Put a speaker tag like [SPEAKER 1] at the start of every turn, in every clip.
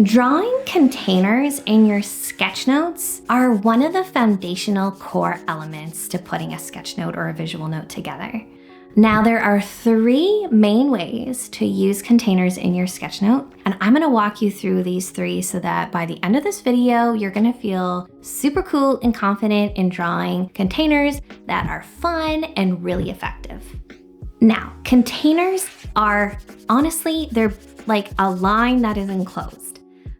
[SPEAKER 1] Drawing containers in your sketchnotes are one of the foundational core elements to putting a sketchnote or a visual note together. Now, there are 3 main ways to use containers in your sketchnote, and I'm gonna walk you through these 3 so that by the end of this video, you're gonna feel super cool and confident in drawing containers that are fun and really effective. Now, containers are, honestly, they're like a line that is enclosed.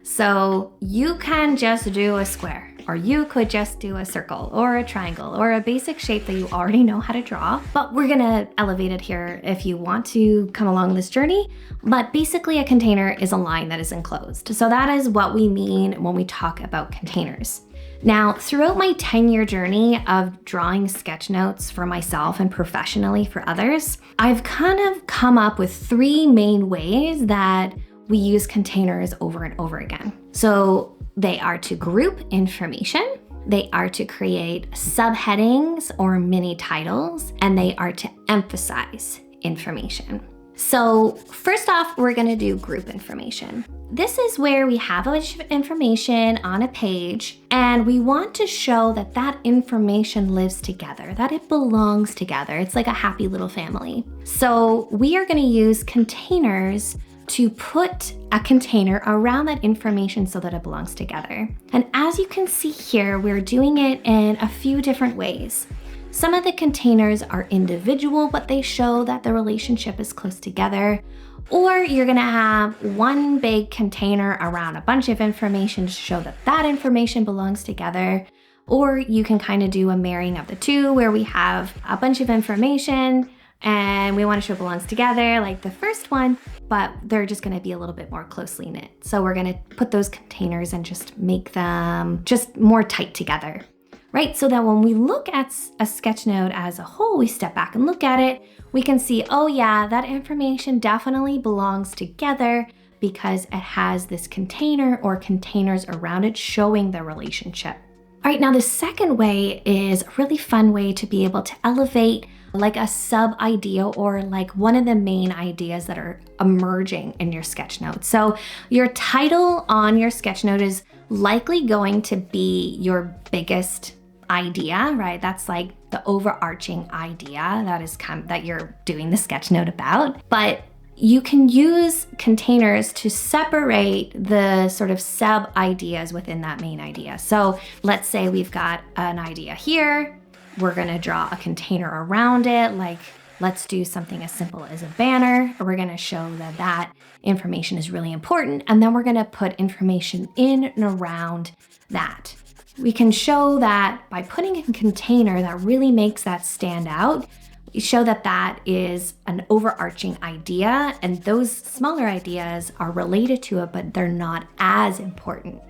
[SPEAKER 1] So you can just do a square, or you could just do a circle or a triangle or a basic shape that you already know how to draw, but we're gonna elevate it here if you want to come along this journey. But basically a container is a line that is enclosed. So that is what we mean when we talk about containers. Now, throughout my 10-year journey of drawing sketchnotes for myself and professionally for others, I've kind of come up with 3 main ways that we use containers over and over again. So they are to group information, they are to create subheadings or mini titles, and they are to emphasize information. So first off, we're gonna do group information. This is where we have a bunch of information on a page, and we want to show that that information lives together, that it belongs together. It's like a happy little family. So we are gonna use containers to put a container around that information so that it belongs together. And as you can see here, we're doing it in a few different ways. Some of the containers are individual, but they show that the relationship is close together. Or you're gonna have one big container around a bunch of information to show that that information belongs together. Or you can kind of do a marrying of the two where we have a bunch of information and we want to show it belongs together like the first one, but they're just going to be a little bit more closely knit. So we're going to put those containers and just make them just more tight together, right? So that when we look at a sketchnote as a whole, we step back and look at it, we can see, oh yeah, that information definitely belongs together because it has this container or containers around it showing the relationship. All right, now the second way is a really fun way to be able to elevate like a sub idea or like one of the main ideas that are emerging in your sketchnote. So your title on your sketchnote is likely going to be your biggest idea, right? That's like the overarching idea that you're doing the sketchnote about. But you can use containers to separate the sort of sub ideas within that main idea. So let's say we've got an idea here. We're gonna draw a container around it, like let's do something as simple as a banner. We're gonna show that that information is really important, and then we're gonna put information in and around that. We can show that by putting a container that really makes that stand out. We show that that is an overarching idea, and those smaller ideas are related to it, but they're not as important,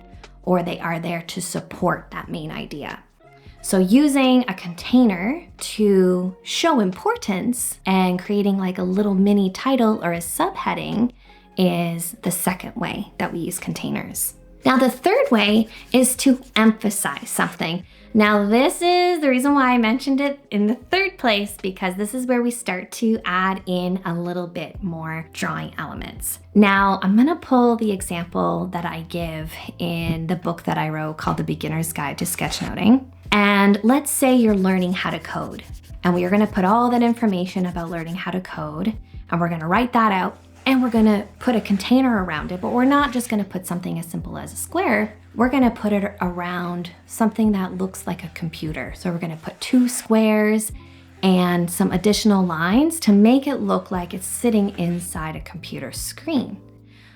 [SPEAKER 1] or they are there to support that main idea. So using a container to show importance and creating like a little mini title or a subheading is the second way that we use containers. Now, the third way is to emphasize something. Now, this is the reason why I mentioned it in the third place, because this is where we start to add in a little bit more drawing elements. Now, I'm gonna pull the example that I give in the book that I wrote called The Beginner's Guide to Sketchnoting. And let's say you're learning how to code, and we are gonna put all that information about learning how to code, and we're gonna write that out, and we're gonna put a container around it, but we're not just gonna put something as simple as a square. We're gonna put it around something that looks like a computer. So we're gonna put 2 squares and some additional lines to make it look like it's sitting inside a computer screen.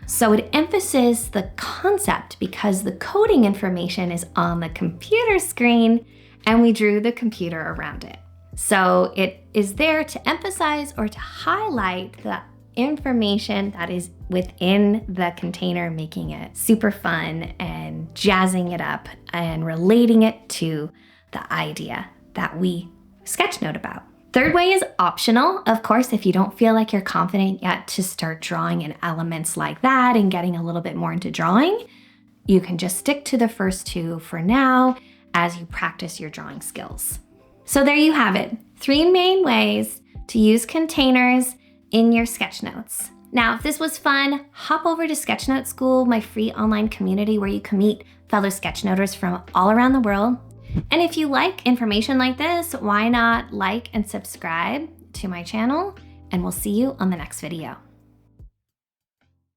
[SPEAKER 1] So it emphasizes the concept because the coding information is on the computer screen and we drew the computer around it. So it is there to emphasize or to highlight the information that is within the container, making it super fun and jazzing it up and relating it to the idea that we sketchnote about. Third way is optional. Of course, if you don't feel like you're confident yet to start drawing in elements like that and getting a little bit more into drawing, you can just stick to the first 2 for now as you practice your drawing skills. So there you have it, 3 main ways to use containers in your sketchnotes. Now, if this was fun, hop over to Sketchnote School, my free online community where you can meet fellow sketchnoters from all around the world. And if you like information like this, why not like and subscribe to my channel? And we'll see you on the next video.